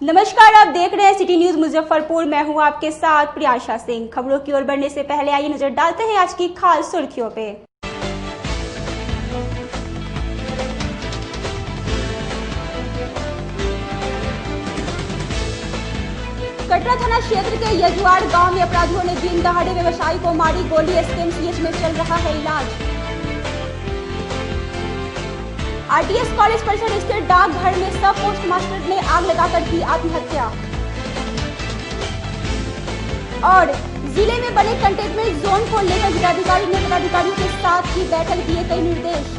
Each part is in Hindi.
नमस्कार, आप देख रहे हैं सिटी न्यूज मुजफ्फरपुर। मैं हूं आपके साथ प्रियांशा सिंह। खबरों की ओर बढ़ने से पहले आइए नजर डालते हैं आज की खास सुर्खियों पे। कटरा थाना क्षेत्र के यजुआड़ गांव में अपराधियों ने दिन दहाड़े व्यवसायी को मारी गोली। एसकेएमसीएच में चल रहा है इलाज। आरडीएस कॉलेज परिसर स्थित डाकघर में सब पोस्ट मास्टर ने आग लगाकर की आत्महत्या। और जिले में बने कंटेनमेंट जोन को लेकर जिलाधिकारी ने पदाधिकारियों के साथ की बैठक, दिए कई निर्देश।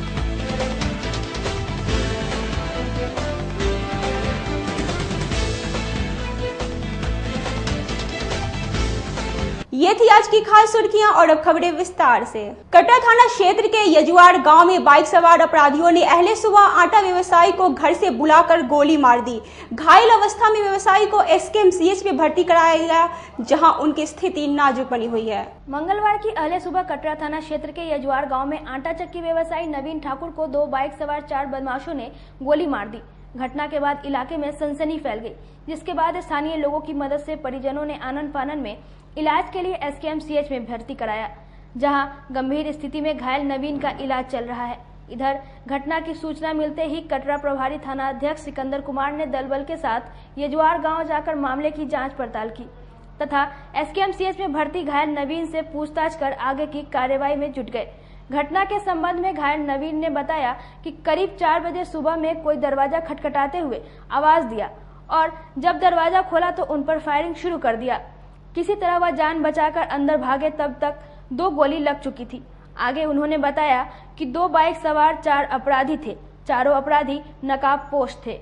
ये थी आज की खास सुर्खियां और अब खबरें विस्तार से। कटरा थाना क्षेत्र के यजुआड़ गांव में बाइक सवार अपराधियों ने अहले सुबह आटा व्यवसायी को घर से बुलाकर गोली मार दी। घायल अवस्था में व्यवसायी को एसकेएमसीएच में भर्ती कराया गया, जहां उनकी स्थिति नाजुक बनी हुई है। मंगलवार की अहले सुबह कटरा थाना क्षेत्र के यजुआड़ गाँव में आटा चक्की व्यवसायी नवीन ठाकुर को दो बाइक सवार 4 बदमाशों ने गोली मार दी। घटना के बाद इलाके में सनसनी फैल गई, जिसके बाद स्थानीय लोगों की मदद से परिजनों ने आनन फानन में इलाज के लिए एसकेएमसीएच में भर्ती कराया, जहां गंभीर स्थिति में घायल नवीन का इलाज चल रहा है। इधर घटना की सूचना मिलते ही कटरा प्रभारी थाना अध्यक्ष सिकंदर कुमार ने दल बल के साथ यजुआड़ गांव जाकर मामले की जांच पड़ताल की तथा एसकेएमसीएच में भर्ती घायल नवीन से पूछताछ कर आगे की कार्यवाही में जुट गए। घटना के संबंध में घायल नवीन ने बताया कि करीब 4 बजे सुबह में कोई दरवाजा खटखटाते हुए आवाज दिया और जब दरवाजा खोला तो उन पर फायरिंग शुरू कर दिया। किसी तरह वह जान बचाकर अंदर भागे, तब तक 2 गोली लग चुकी थी। आगे उन्होंने बताया कि 2 बाइक सवार 4 अपराधी थे। चारों अपराधी नकाबपोश थे।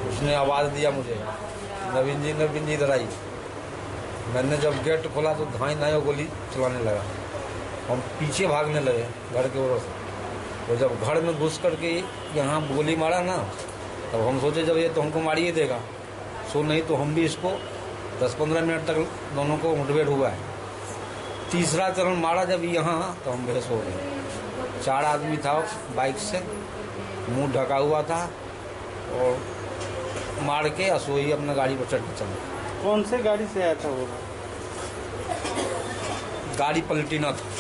उसने आवाज दिया मुझे, नवीन जी इधर आई। मैंने जब गेट खोला तो धाई नाई गोली चलाने लगा। हम पीछे भागने लगे घर के ओर से। और जब घर में घुस करके यहाँ गोली मारा ना, तब हम सोचे जब ये तो हमको मारिए देगा, सो नहीं तो हम भी इसको 10-15 मिनट तक दोनों को मुठभेड़ हुआ है। तीसरा चरण मारा जब यहाँ, तो हम बेहोश हो गए। 4 आदमी था बाइक से, मुंह ढका हुआ था और मार के असोई अपना गाड़ी पर चढ़ के चला। कौन से गाड़ी से आया था वो? गाड़ी पलटीना था।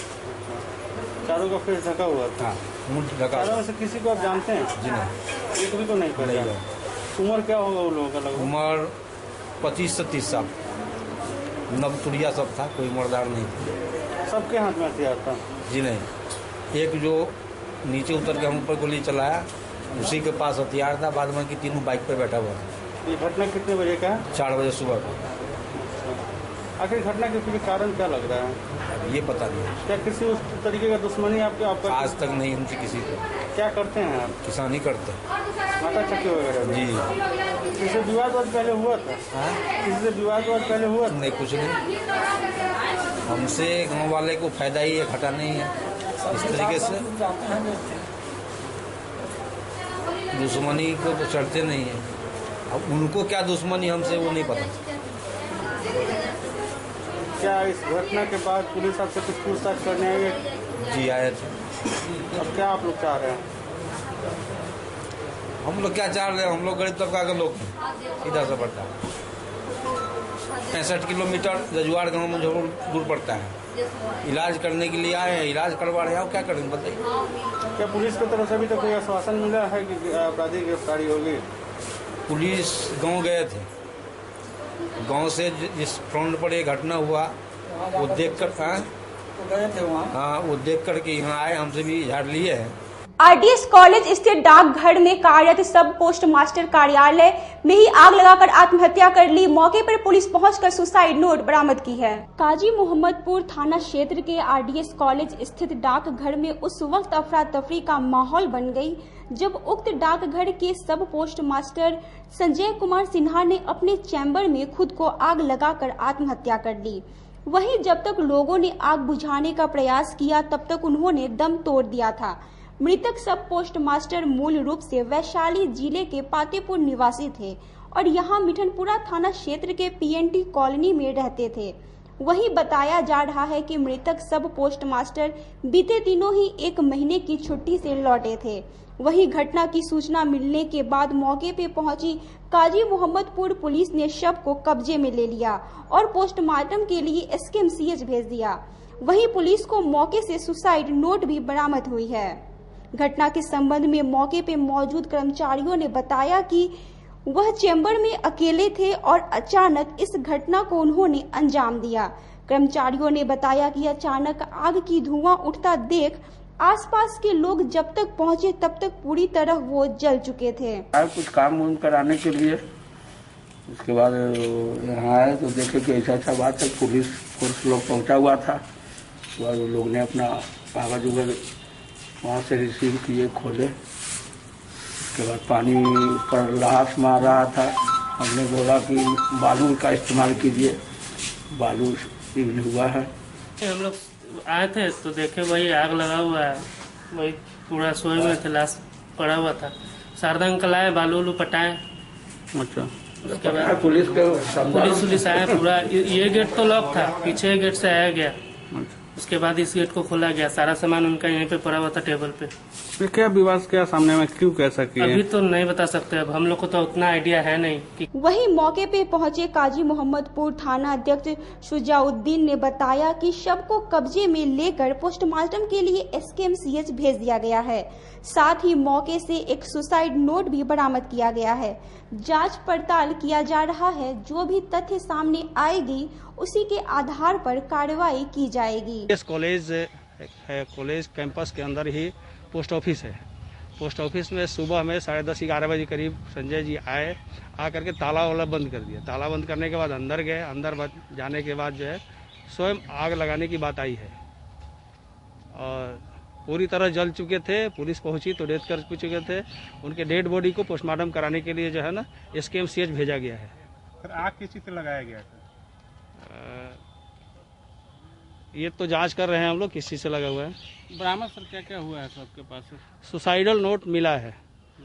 चारों का फेस ढका हुआ था। मुंह ढका। चारों में से किसी को आप जानते हैं? जी नहीं, एक भी को नहीं पहचाना। उम्र क्या होगा उन लोगों का? लगभग उम्र 25 से 30 साल। नवतुरिया सब था, कोई मर्दार नहीं था। सबके हाथ में हथियार था? जी नहीं, एक जो नीचे उतर के हम ऊपर गोली चलाया उसी के पास हथियार था। बाद में कि तीनों बाइक पे बैठा हुआ था। ये घटना कितने बजे का है? 4 बजे सुबह को। आखिर घटना के पीछे कारण क्या लग रहा है? ये पता नहीं, क्या किसी उस तरीके का दुश्मनी आपका? आज तक नहीं हमसे किसी को। क्या करते हैं आप? किसानी करते। आटा चक्की वगैरह? जी। किसी विवाद पहले हुआ था? किसी से विवाद पहले हुआ था? नहीं, कुछ नहीं। हमसे गांव वाले को फायदा ही है, घाटा नहीं है। इस तरीके से दुश्मनी को तो चढ़ते नहीं है। अब उनको क्या दुश्मनी हमसे, वो नहीं पता। क्या इस घटना के बाद पुलिस आपसे कुछ पूछताछ करने आए? जी आए थे। अब क्या आप लोग चाह रहे हैं? हम लोग क्या चाह रहे हैं? हम लोग गरीब तबका के लोग सीधा सा पड़ता है। 65 किलोमीटर यजुआड़ गाँव में जरूर दूर पड़ता है। इलाज करने के लिए आए हैं, इलाज करवा रहे हैं। क्या करेंगे बताइए? क्या पुलिस की तरफ से अभी तक कोई आश्वासन मिला है कि अपराधी गिरफ्तारी होगी? पुलिस गांव गए थे। गांव से जिस फ्रंट पर ये घटना हुआ वो देख कर वो देख कर के यहाँ आए, हमसे भी झाड़ लिए हैं। आरडीएस कॉलेज स्थित डाकघर में कार्यरत सब पोस्ट मास्टर कार्यालय में ही आग लगाकर आत्महत्या कर ली। मौके पर पुलिस पहुंचकर सुसाइड नोट बरामद की है। काजी मोहम्मदपुर थाना क्षेत्र के आरडीएस कॉलेज स्थित डाकघर में उस वक्त अफरा तफरी का माहौल बन गई जब उक्त डाकघर के सब पोस्ट मास्टर संजय कुमार सिन्हा ने अपने चैम्बर में खुद को आग लगाकर आत्महत्या कर ली। वहीं जब तक लोगों ने आग बुझाने का प्रयास किया, तब तक उन्होंने दम तोड़ दिया था। मृतक सब पोस्ट मास्टर मूल रूप से वैशाली जिले के पातेपुर निवासी थे और यहां मिठनपुरा थाना क्षेत्र के पीएनटी कॉलोनी में रहते थे। वहीं बताया जा रहा है कि मृतक सब पोस्ट मास्टर बीते दिनों ही 1 महीने की छुट्टी से लौटे थे। वहीं घटना की सूचना मिलने के बाद मौके पे पहुंची काजी मोहम्मदपुर पुलिस ने शव को कब्जे में ले लिया और पोस्टमार्टम के लिए एसकेएमसीएच भेज दिया। वहीं पुलिस को मौके से सुसाइड नोट भी बरामद हुई है। घटना के संबंध में मौके पे मौजूद कर्मचारियों ने बताया कि वह चेंबर में अकेले थे और अचानक इस घटना को उन्होंने अंजाम दिया। कर्मचारियों ने बताया कि अचानक आग की धुआं उठता देख आसपास के लोग जब तक पहुंचे तब तक पूरी तरह वो जल चुके थे। कुछ काम उम कराने के लिए उसके बाद यहाँ आए तो देखे कि ऐसा बात है, पुलिस फोर्स लोग पहुंचा हुआ था। उसके बाद लोग ने अपना कागज उगज वहाँ से रिसीव किए, खोले। उसके बाद पानी पर लहास मार रहा था। हमने बोला कि बालू का इस्तेमाल कीजिए, बालू हुआ है। हम लोग आए थे तो देखे वही आग लगा हुआ है, वही पूरा सोए में थे, लाश पड़ा हुआ था। शारदा अंकल आए, बालू उलू पटाए। अच्छा, उसके बाद पुलिस आया पूरा। ये गेट तो लॉक था, पीछे गेट से आया गया। उसके बाद इस गेट को खोला गया, सारा सामान उनका यहीं पे पड़ा हुआ था टेबल पे। क्या विवाद क्या सामने में क्यों कैसा किया? अभी तो नहीं बता सकते, अब हम लोग को तो उतना आइडिया है नहीं कि। वहीं मौके पे पहुंचे काजी मोहम्मदपुर थाना अध्यक्ष शुजाउद्दीन ने बताया कि शव को कब्जे में लेकर पोस्टमार्टम के लिए एसकेएमसीएच भेज दिया गया है। साथ ही मौके से एक सुसाइड नोट भी बरामद किया गया है। जांच पड़ताल किया जा रहा है, जो भी तथ्य सामने आएगी उसी के आधार पर कार्रवाई की जाएगी। इस कॉलेज है, कॉलेज कैंपस के अंदर ही पोस्ट ऑफिस है। पोस्ट ऑफिस में सुबह में 10:30-11 बजे करीब संजय जी आए, आकर के ताला वाला बंद कर दिया। ताला बंद करने के बाद अंदर गए। अंदर जाने के बाद जो है स्वयं आग लगाने की बात आई है और पूरी तरह जल चुके थे। पुलिस पहुंची तो डेथ कर चुके थे। उनके डेड बॉडी को पोस्टमार्टम कराने के लिए जो है ना एसकेएमसीएच भेजा गया है। सर आग किस चीज से लगाया गया था? ये तो जांच कर रहे हैं हम लोग किस चीज़ से लगा हुआ है। बरामद सर क्या क्या हुआ है सबके पास? सुसाइडल नोट मिला है,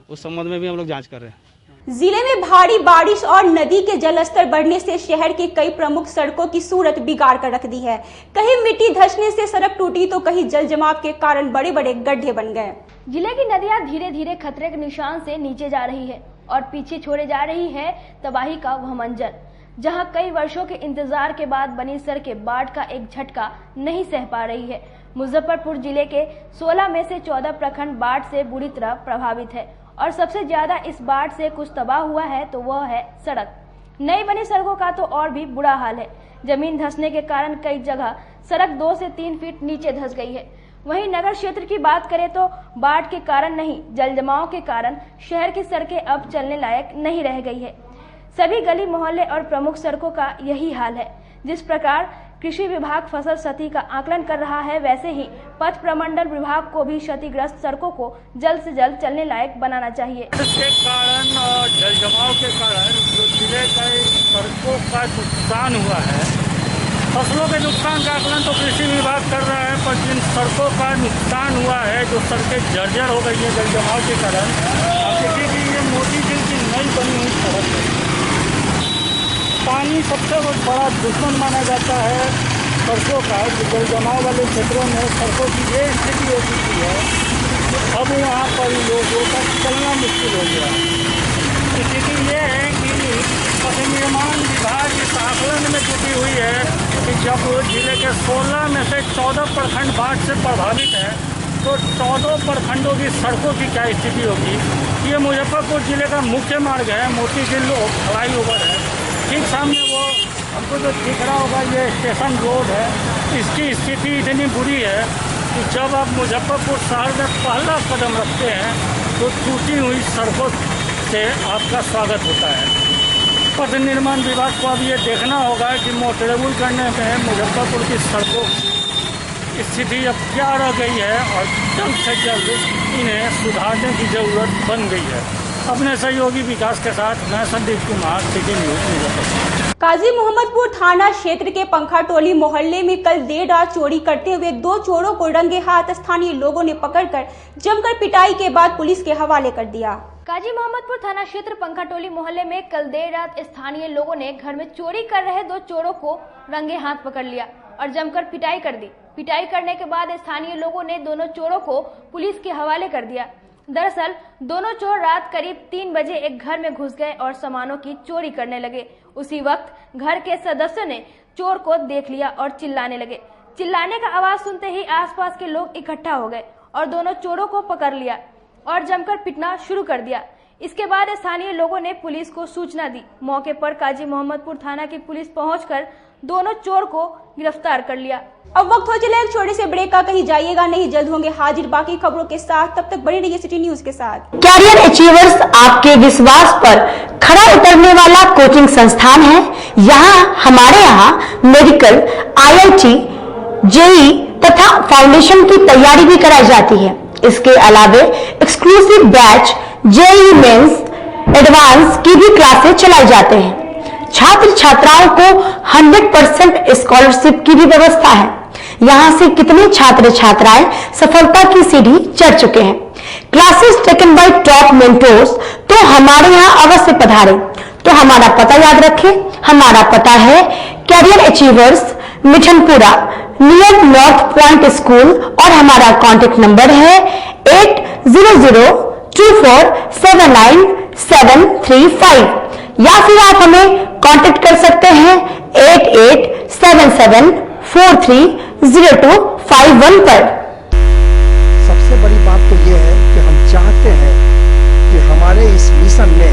उस संबंध में भी हम लोग जांच कर रहे हैं। जिले में भारी बारिश और नदी के जलस्तर बढ़ने से शहर के कई प्रमुख सड़कों की सूरत बिगाड़ कर रख दी है। कहीं मिट्टी धंसने से सड़क टूटी तो कहीं जल जमाव के कारण बड़े बड़े गड्ढे बन गए। जिले की नदियां धीरे धीरे खतरे के निशान से नीचे जा रही है और पीछे छोड़े जा रही है तबाही का वह मंजर, जहां कई वर्षों के इंतजार के बाद बनी सड़कें बाढ़ का एक झटका नहीं सह पा रही है। मुजफ्फरपुर जिले के 16 में से 14 प्रखंड बाढ़ से बुरी तरह प्रभावित है और सबसे ज्यादा इस बाढ़ से कुछ तबाह हुआ है तो वह है सड़क। नई बनी सड़कों का तो और भी बुरा हाल है। जमीन धंसने के कारण कई जगह सड़क 2 से 3 फीट नीचे धंस गई है। वहीं नगर क्षेत्र की बात करें तो बाढ़ के कारण नहीं, जल जमाव के कारण शहर की सड़कें अब चलने लायक नहीं रह गई है। सभी गली मोहल्ले और प्रमुख सड़कों का यही हाल है। जिस प्रकार कृषि विभाग फसल क्षति का आकलन कर रहा है, वैसे ही पथ प्रमंडल विभाग को भी क्षतिग्रस्त सड़कों को जल्द से जल्द चलने लायक बनाना चाहिए। इसके कारण और जल जमाव के कारण जो जिले का सड़कों का नुकसान हुआ है, फसलों के नुकसान का आकलन तो कृषि विभाग कर रहा है, पर जिन सड़कों का नुकसान हुआ है, जो सड़कें जर्जर हो गई है जल जमाव के कारण, आप देखिए कि ये मोदी जी की नई बनी हुई सड़क है। पानी सबसे बड़ा दुश्मन माना जाता है सड़कों का। जल जमाव वाले क्षेत्रों में सड़कों की ये स्थिति हो चुकी है, अब वहाँ पर लोगों का चलना मुश्किल हो गया। स्थिति ये है कि पथ निर्माण विभाग इस आकलन में जुटी हुई है कि जब जिले के 16 में से 14 प्रखंड बाढ़ से प्रभावित है तो 14 प्रखंडों की सड़कों की क्या स्थिति होगी। ये मुजफ्फरपुर जिले का मुख्य मार्ग है, मोती झील फ्लाई ओवर है, ठीक सामने वो हमको जो दिख रहा होगा ये स्टेशन रोड है। इसकी स्थिति इतनी बुरी है कि जब आप मुजफ्फरपुर शहर में पहला कदम रखते हैं तो टूटी हुई सड़कों से आपका स्वागत होता है। पथ निर्माण विभाग को अब ये देखना होगा कि मोटरेबल करने में मुजफ्फरपुर की सड़कों की स्थिति अब क्या रह गई है और जल्द से जल्द इन्हें सुधारने की जरूरत बन गई है। अपने सहयोगी विकास के साथ मैं संदीप कुमार, सिटी न्यूज मुजफ्फरपुर। काजी मोहम्मदपुर थाना क्षेत्र के पंखा टोली मोहल्ले में कल देर रात चोरी करते हुए 2 चोरों को रंगे हाथ स्थानीय लोगों ने पकड़कर जमकर पिटाई के बाद पुलिस के हवाले कर दिया। काजी मोहम्मदपुर थाना क्षेत्र पंखाटोली मोहल्ले में कल देर रात स्थानीय लोगों ने घर में चोरी कर रहे 2 चोरों को रंगे हाथ पकड़ लिया और जमकर पिटाई कर दी। पिटाई करने के बाद स्थानीय लोगों ने दोनों चोरों को पुलिस के हवाले कर दिया। दरअसल दोनों चोर रात करीब 3 बजे एक घर में घुस गए और सामानों की चोरी करने लगे। उसी वक्त घर के सदस्यों ने चोर को देख लिया और चिल्लाने लगे। चिल्लाने का आवाज सुनते ही आसपास के लोग इकट्ठा हो गए और दोनों चोरों को पकड़ लिया और जमकर पिटना शुरू कर दिया। इसके बाद स्थानीय लोगों ने पुलिस को सूचना दी। मौके पर काजी मोहम्मदपुर थाना की पुलिस पहुंचकर दोनों चोर को गिरफ्तार कर लिया। अब वक्त हो चला एक छोटे से ब्रेक का, कहीं जाइएगा नहीं, जल्द होंगे हाजिर बाकी खबरों के साथ। तब तक बने रहिए सिटी न्यूज के साथ। कैरियर अचीवर्स आपके विश्वास पर खरा उतरने वाला कोचिंग संस्थान है। हमारे यहाँ मेडिकल, IIT, JEE तथा फाउंडेशन की तैयारी भी कराई जाती है। इसके अलावे exclusive batch JEE mains, advance की भी क्लासेस चलाई जाते हैं। छात्र छात्राओं को 100% स्कॉलरशिप की भी व्यवस्था है। यहाँ से कितने छात्र छात्राएं सफलता की सीढ़ी चढ़ चुके हैं। Classes taken by top mentors, तो हमारे यहाँ अवश्य पधारें। तो हमारा पता याद रखें, हमारा पता है career achievers, Mithanpura, near North Point School, और हमारा कॉन्टेक्ट नंबर है 8002479735, या फिर आप हमें कांटेक्ट कर सकते हैं 8877430251 पर। सबसे बड़ी बात तो यह है कि हम चाहते हैं कि हमारे इस मिशन में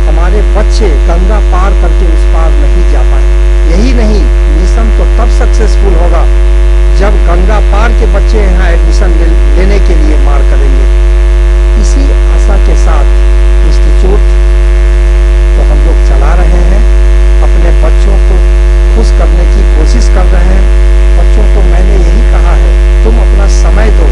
हमारे बच्चे गंगा पार करके उस पार नहीं जा पाए। यही नहीं, मिशन तो तब सक्सेसफुल होगा जब गंगा पार के बच्चे यहाँ एडमिशन लेने के लिए मार करेंगे। इसी आशा के साथ इंस्टीट्यूट तो हम लोग चला रहे हैं, अपने बच्चों को खुश करने की कोशिश कर रहे हैं। बच्चों को मैंने यही कहा है, तुम अपना समय दो,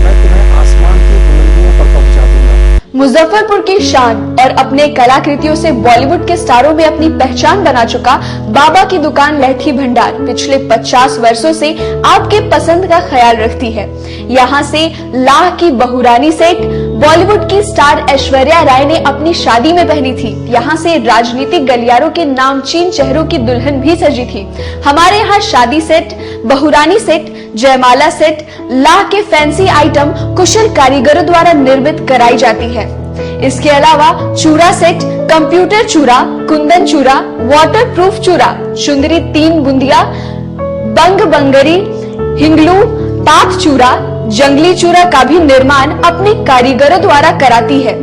मैं तुम्हें आसमान की बुलंदियों पर पहुंचा दूंगा। मुजफ्फरपुर की शान और अपने कलाकृतियों से बॉलीवुड के स्टारों में अपनी पहचान बना चुका बाबा की दुकान लहठी भंडार पिछले 50 वर्षों से आपके पसंद का ख्याल रखती है। यहाँ से लाह की बहुरानी सेट बॉलीवुड की स्टार ऐश्वर्या राय ने अपनी शादी में पहनी थी। यहाँ से राजनीतिक गलियारों के नामचीन चेहरों की दुल्हन भी सजी थी। हमारे यहाँ शादी सेट, बहुरानी सेट, जयमाला सेट, लाह के फैंसी आइटम कुशल कारीगरों द्वारा निर्मित कराई जाती है। इसके अलावा चूड़ा सेट, कंप्यूटर चूड़ा, कुंदन चूड़ा, वाटरप्रूफ चूड़ा, चुंदरी 3 बुंदिया, बंग बंगरी, हिंगलू, पाक चूड़ा, जंगली चूड़ा का भी निर्माण अपने कारीगरों द्वारा कराती है।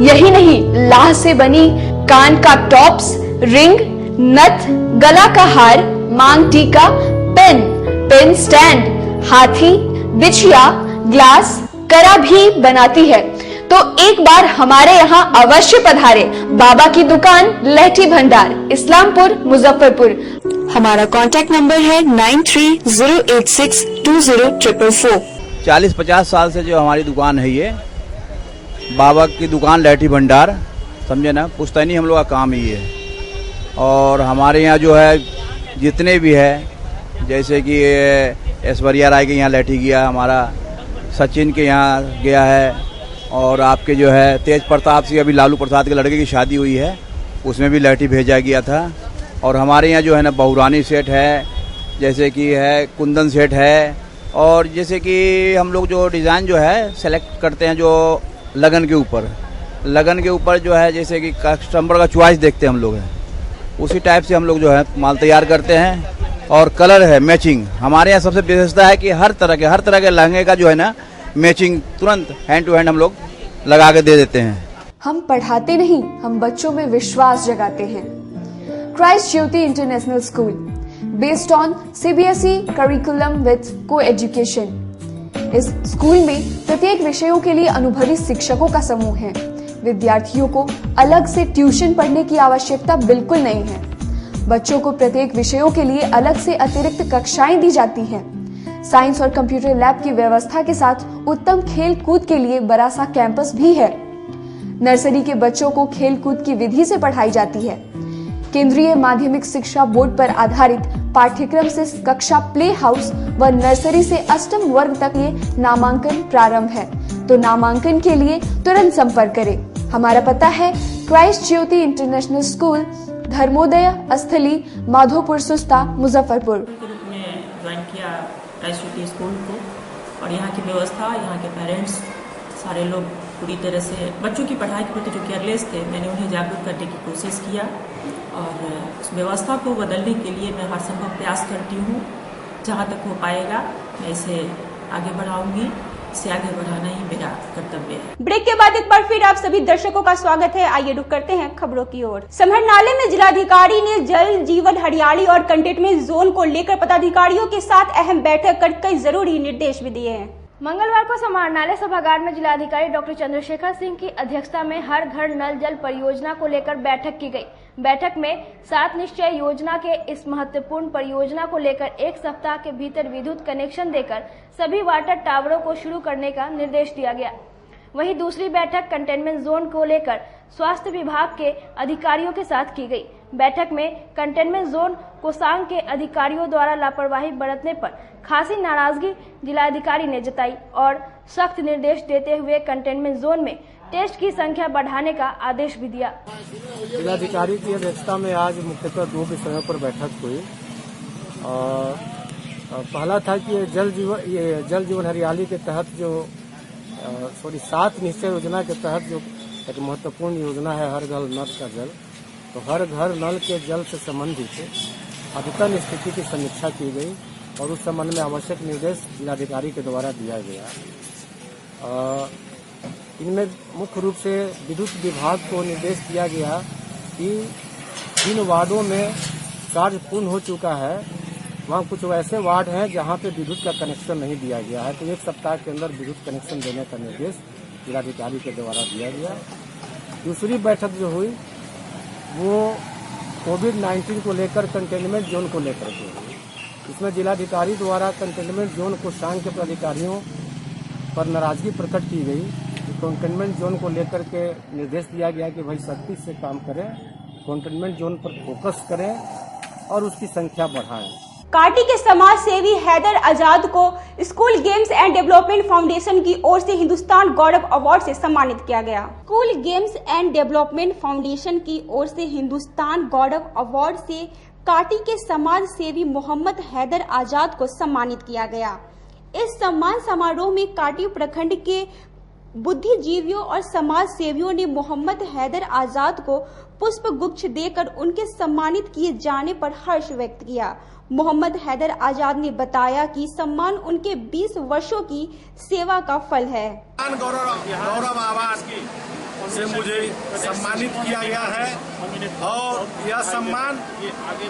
यही नहीं, लाह से बनी कान का टॉप्स, रिंग, नथ, गला का हार, मांग टीका, पेन स्टैंड, हाथी, बिछिया, ग्लास, करा भी बनाती है। तो एक बार हमारे यहाँ अवश्य पधारे। बाबा की दुकान लहठी भंडार, इस्लामपुर, मुजफ्फरपुर। हमारा कांटेक्ट नंबर है 9308620444। 40-50 साल से जो हमारी दुकान है, ये बाबा की दुकान लहठी भंडार, समझे ना, पुश्तैनी हम लोग का काम ही है। और हमारे यहाँ जो है जितने भी है, जैसे कि ऐश्वर्या राय के यहाँ लहठी गया, हमारा सचिन के यहाँ गया है, और आपके जो है तेज प्रताप सिंह, अभी लालू प्रसाद के लड़के की शादी हुई है, उसमें भी लहठी भेजा गया था। और हमारे यहाँ जो है ना बहुरानी सेट है, जैसे कि है कुंदन सेट है, और जैसे कि हम लोग जो डिज़ाइन जो है सेलेक्ट करते हैं जो लगन के ऊपर जो है, जैसे कि कस्टमर का चॉइस देखते हैं हम लोग हैं, उसी टाइप से हम लोग जो है माल तैयार करते हैं। और कलर है मैचिंग, हमारे यहाँ सबसे विशेषता है कि हर तरह के लहंगे का जो है ना मैचिंग तुरंत हैंड टू हैंड हम लोग लगा के दे देते हैं। हम पढ़ाते नहीं, हम बच्चों में विश्वास जगाते हैं। Christ Jyoti International School, based on CBSE curriculum with co-education. इस स्कूल में प्रत्येक विषयों के लिए अनुभवी शिक्षकों का समूह है। विद्यार्थियों को अलग से ट्यूशन पढ़ने की आवश्यकता बिल्कुल नहीं है। बच्चों को प्रत्येक विषयों के लिए अलग से अतिरिक्त कक्षाएं दी जाती हैं। साइंस और कंप्यूटर लैब की व्यवस्था के साथ उत्तम खेल कूद के लिए बड़ा सा कैंपस भी है। नर्सरी के बच्चों को खेल कूद की विधि से पढ़ाई जाती है। केंद्रीय माध्यमिक शिक्षा बोर्ड पर आधारित पाठ्यक्रम से कक्षा प्ले हाउस व नर्सरी से 8वीं वर्ग तक ये नामांकन प्रारंभ है। तो नामांकन के लिए तुरंत संपर्क करें। हमारा पता है Christ Jyoti International school, Dharmodaya स्थली, माधोपुर सुस्ता, मुजफ्फरपुर। के रूप में ज्वाइन किया क्राइस्ट ज्योति स्कूल को, और यहाँ की व्यवस्था, यहाँ के पेरेंट्स सारे लोग पूरी तरह से बच्चों की पढ़ाई के प्रति जो केयरलेस थे, मैंने उन्हें जागरूक करने की कोशिश किया और उस व्यवस्था को बदलने के लिए मैं हर संभव प्रयास करती हूँ। जहाँ तक हो पाएगा मैं इसे आगे बढ़ाऊंगी, इसे आगे बढ़ाना ही मेरा कर्तव्य है। ब्रेक के बाद एक बार फिर आप सभी दर्शकों का स्वागत है। आइए रुक करते हैं खबरों की ओर। समरनाले में जिलाधिकारी ने जल जीवन हरियाली और कंटेनमेंट जोन को लेकर पदाधिकारियों के साथ अहम बैठक कर कई जरूरी निर्देश भी दिए हैं। मंगलवार को समाहरणालय सभागार में जिलाधिकारी डॉक्टर चंद्रशेखर सिंह की अध्यक्षता में हर घर नल जल परियोजना को लेकर बैठक की गई। बैठक में 7 निश्चय योजना के इस महत्वपूर्ण परियोजना को लेकर 1 सप्ताह के भीतर विद्युत कनेक्शन देकर सभी वाटर टावरों को शुरू करने का निर्देश दिया गया। वहीं दूसरी बैठक कंटेनमेंट जोन को लेकर स्वास्थ्य विभाग के अधिकारियों के साथ की गई। बैठक में कंटेनमेंट जोन कोसांग के अधिकारियों द्वारा लापरवाही बरतने पर खासी नाराजगी जिलाधिकारी ने जताई और सख्त निर्देश देते हुए कंटेनमेंट जोन में टेस्ट की संख्या बढ़ाने का आदेश भी दिया। जिलाधिकारी की अध्यक्षता में आज मुख्यतः 2 विषयों पर बैठक हुई। पहला था कि जल जीवन हरियाली के तहत जो 7 निश्चय योजना के तहत जो एक महत्वपूर्ण योजना है हर घर नल का जल, तो हर घर नल के जल से संबंधित अद्यतन स्थिति की समीक्षा की गई और उस संबंध में आवश्यक निर्देश जिलाधिकारी के द्वारा दिया गया। इनमें मुख्य रूप से विद्युत विभाग को निर्देश दिया गया कि जिन वार्डों में कार्य पूर्ण हो चुका है वहाँ कुछ ऐसे वार्ड हैं जहाँ पे विद्युत का कनेक्शन नहीं दिया गया है, तो 1 सप्ताह के अंदर विद्युत कनेक्शन देने का निर्देश जिलाधिकारी के द्वारा दिया गया। दूसरी बैठक जो हुई वो कोविड-19 को लेकर कंटेनमेंट जोन को लेकर के हुई। इसमें जिलाधिकारी द्वारा कंटेनमेंट जोन को शांग के पदाधिकारियों पर नाराजगी प्रकट की गई। कंटेनमेंट जोन को लेकर के निर्देश दिया गया कि भाई सख्ती से काम करें, कंटेनमेंट जोन पर फोकस करें और उसकी संख्या बढ़ाएं। काटी के समाज सेवी हैदर आजाद को school games and development foundation की ओर से हिंदुस्तान गौरव अवार्ड से सम्मानित किया गया। School games and development foundation की ओर से हिंदुस्तान गौरव अवार्ड से काटी के समाज सेवी मोहम्मद हैदर आजाद को सम्मानित किया गया। इस सम्मान समारोह में काटी प्रखंड के बुद्धिजीवियों और समाज सेवियों ने मोहम्मद हैदर आजाद को पुष्प गुच्छ देकर उनके सम्मानित किए जाने पर हर्ष व्यक्त किया। मोहम्मद हैदर आजाद ने बताया कि सम्मान उनके 20 वर्षों की सेवा का फल है। गौरव अवार्ड से मुझे सम्मानित किया गया है और यह सम्मान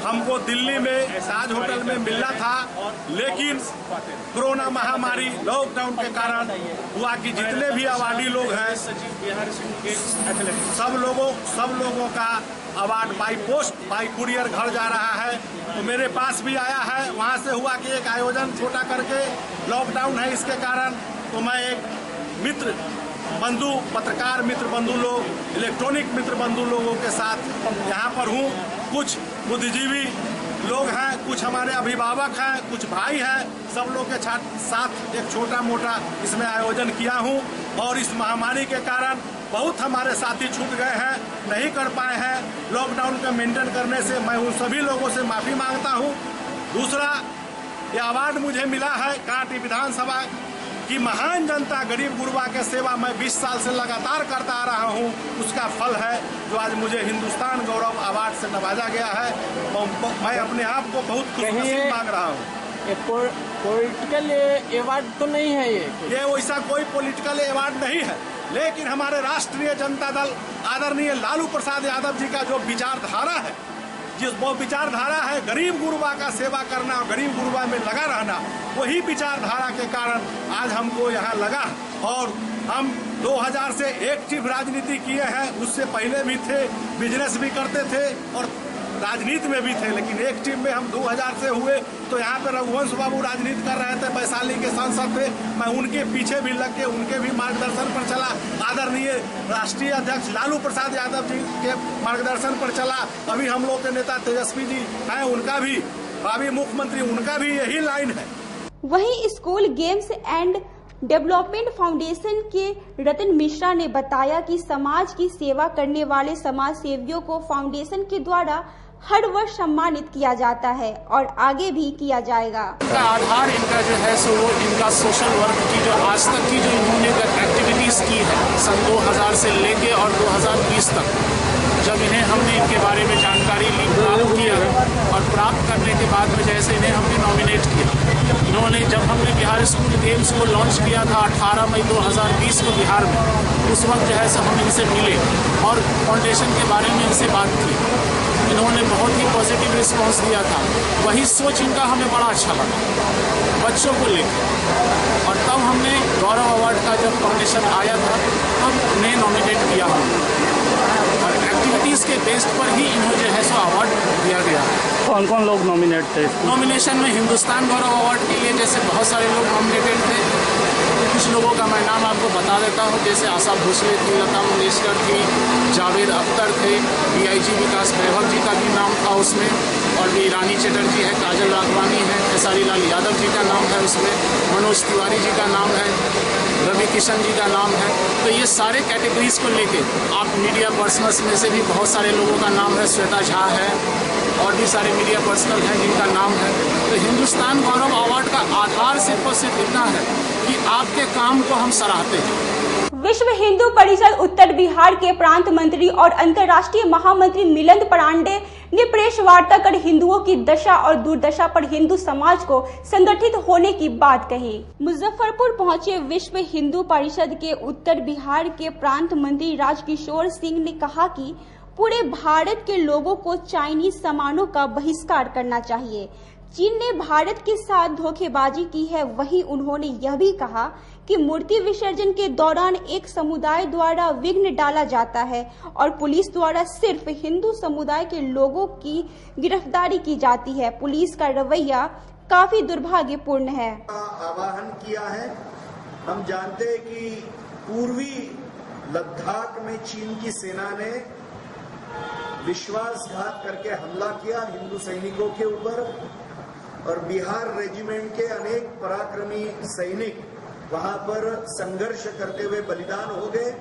हमको दिल्ली में ताज होटल में मिलना था, लेकिन कोरोना महामारी लॉकडाउन के कारण हुआ कि जितने भी अवार्डी लोग हैं सब लोगों का award by post by courier घर जा रहा है। तो मेरे पास भी आया है, वहाँ से हुआ कि एक आयोजन छोटा करके लॉकडाउन है इसके कारण, तो मैं एक मित्र बंधु, पत्रकार मित्र बंधु लोग, इलेक्ट्रॉनिक मित्र बंधु लोगों के साथ यहाँ पर हूँ। कुछ बुद्धिजीवी लोग हैं, कुछ हमारे अभिभावक हैं, कुछ भाई हैं, सब लोग के साथ एक छोटा मोटा इसमें आयोजन किया हूँ। और इस महामारी के कारण बहुत हमारे साथी छूट गए हैं, नहीं कर पाए हैं लॉकडाउन का मेंटेन करने से। मैं उन सभी लोगों से माफी मांगता हूँ। दूसरा, ये अवार्ड मुझे मिला है काटी विधानसभा की महान जनता गरीब गुरबा के सेवा मैं 20 साल से लगातार करता आ रहा हूँ, उसका फल है जो आज मुझे हिंदुस्तान गौरव अवार्ड से नवाजा गया है। मैं अपने आप को बहुत खुशनसीब मांग रहा हूँ। पॉलिटिकल अवार्ड तो नहीं है ये वैसा कोई पॉलिटिकल अवार्ड नहीं है, लेकिन हमारे राष्ट्रीय जनता दल आदरणीय लालू प्रसाद यादव जी का जो विचारधारा है, जिस वो विचारधारा है गरीब गुरबा का सेवा करना और गरीब गुरबा में लगा रहना, वही विचारधारा के कारण आज हमको यहाँ लगा। और हम 2000 से एक्टिव राजनीति किए हैं, उससे पहले भी थे, बिजनेस भी करते थे और राजनीति में भी थे, लेकिन एक्टिव में हम 2000 से हुए। तो यहाँ पे रघुवंश बाबू राजनीति कर रहे थे, वैशाली के सांसद थे, मैं उनके पीछे भी लग के उनके भी मार्गदर्शन पर चला। आदरणीय राष्ट्रीय अध्यक्ष लालू प्रसाद यादव जी के मार्गदर्शन पर चला। अभी हम लोग के नेता तेजस्वी जी हैं, उनका भी, अभी मुख्यमंत्री उनका भी यही लाइन है। वहीं school games and development foundation के रतन मिश्रा ने बताया कि समाज की सेवा करने वाले समाज सेवियों को फाउंडेशन के द्वारा हर वर्ष सम्मानित किया जाता है और आगे भी किया जाएगा। इनका आधार इनका जो है सो वो इनका सोशल वर्क की जो आज तक की जो इन्होंने एक्टिविटीज की है सन 2000 से लेके और 2020 तक, जब इन्हें हमने इनके बारे में जानकारी ली, प्राप्त किया और प्राप्त करने के बाद में जैसे इन्हें हमने नॉमिनेट किया, इन्होंने जब हमने बिहार स्कूल गेम्स को लॉन्च किया था 18 मई 2020 को बिहार में, उस वक्त जो है सो हम इनसे मिले और फाउंडेशन के बारे में इनसे बात की। इन्होंने बहुत ही पॉजिटिव रिस्पांस दिया था। वही सोच इनका हमें बड़ा अच्छा लगा बच्चों को लेकर, और तब हमने गौरव अवार्ड का जब फाउंडेशन आया था तब उन्हें नॉमिनेट किया हमने, और एक्टिविटीज़ के बेस पर ही इन्हें जो है सो अवार्ड दिया गया। कौन कौन लोग नॉमिनेट थे? नॉमिनेशन में हिंदुस्तान गौरव अवार्ड के लिए जैसे बहुत सारे लोग नॉमिनेटेड थे। कुछ लोगों का मैं नाम आपको बता देता हूँ, जैसे आशा भोसले थी, लता मंगेशकर थी, जावेद अख्तर थे, DIG विकास वैभव जी का भी नाम था उसमें, और भी रानी चटर्जी है, काजल राघवानी है, खेसारी लाल यादव जी का नाम है उसमें, मनोज तिवारी जी का नाम है, रवि किशन जी का नाम है। तो ये सारे कैटेगरीज को लेके आप मीडिया पर्सनल्स में से भी बहुत सारे लोगों का नाम है, श्वेता झा है और भी सारे मीडिया पर्सनल हैं जिनका नाम है। तो हिंदुस्तान गौरव अवार्ड का आधार सिर्फ और सिर्फ इतना है कि आपके काम को हम सराहते हैं। विश्व हिंदू परिषद उत्तर बिहार के प्रांत मंत्री और अंतर्राष्ट्रीय महामंत्री मिलिंद पांडे ने प्रेस वार्ता कर हिंदुओं की दशा और दुर्दशा पर हिंदू समाज को संगठित होने की बात कही। मुजफ्फरपुर पहुंचे विश्व हिंदू परिषद के उत्तर बिहार के प्रांत मंत्री राजकिशोर सिंह ने कहा कि पूरे भारत के लोगों को चाइनीज सामानों का बहिष्कार करना चाहिए। चीन ने भारत के साथ धोखेबाजी की है। वहीं उन्होंने यह भी कहा कि मूर्ति विसर्जन के दौरान एक समुदाय द्वारा विघ्न डाला जाता है और पुलिस द्वारा सिर्फ हिंदू समुदाय के लोगों की गिरफ्तारी की जाती है। पुलिस का रवैया काफी दुर्भाग्यपूर्ण है। आह्वान किया है। हम जानते हैं कि पूर्वी लद्दाख में चीन की सेना ने विश्वासघात करके हमला किया हिंदू सैनिकों के ऊपर, और बिहार रेजिमेंट के अनेक पराक्रमी सैनिक वहां पर संघर्ष करते हुए बलिदान हो गए।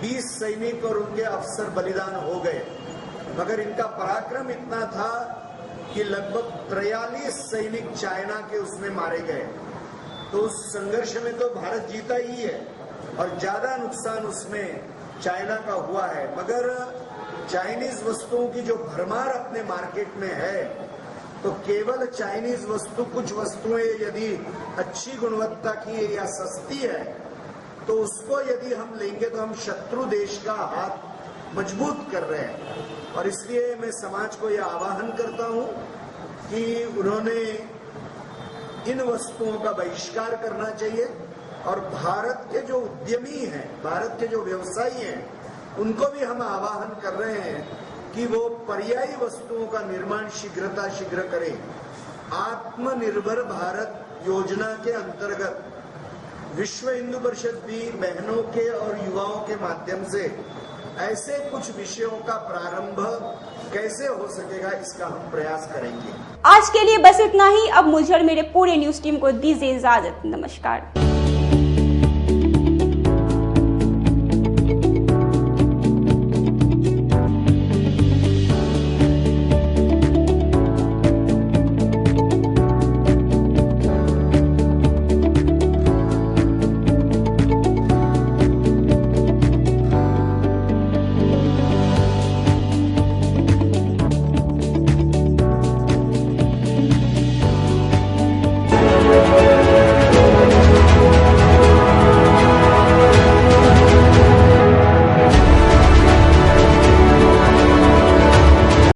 20 सैनिक और उनके अफसर बलिदान हो गए, मगर इनका पराक्रम इतना था कि लगभग 43 सैनिक चाइना के उसमें मारे गए। तो उस संघर्ष में तो भारत जीता ही है और ज्यादा नुकसान उसमें चाइना का हुआ है। मगर चाइनीज वस्तुओं की जो भरमार अपने मार्केट में है, तो केवल चाइनीज वस्तु, कुछ वस्तुएं यदि अच्छी गुणवत्ता की है या सस्ती है, तो उसको यदि हम लेंगे तो हम शत्रु देश का हाथ मजबूत कर रहे हैं। और इसलिए मैं समाज को यह आह्वान करता हूं कि उन्होंने इन वस्तुओं का बहिष्कार करना चाहिए, और भारत के जो उद्यमी हैं, भारत के जो व्यवसायी हैं, उनको भी हम आह्वान कर रहे हैं कि वो पर्यायी वस्तुओं का निर्माण शीघ्र करें। आत्मनिर्भर भारत योजना के अंतर्गत विश्व हिंदू परिषद भी बहनों के और युवाओं के माध्यम से ऐसे कुछ विषयों का प्रारंभ कैसे हो सकेगा, इसका हम प्रयास करेंगे। आज के लिए बस इतना ही। अब मुझे और मेरे पूरे न्यूज टीम को दीजिए इजाजत। नमस्कार।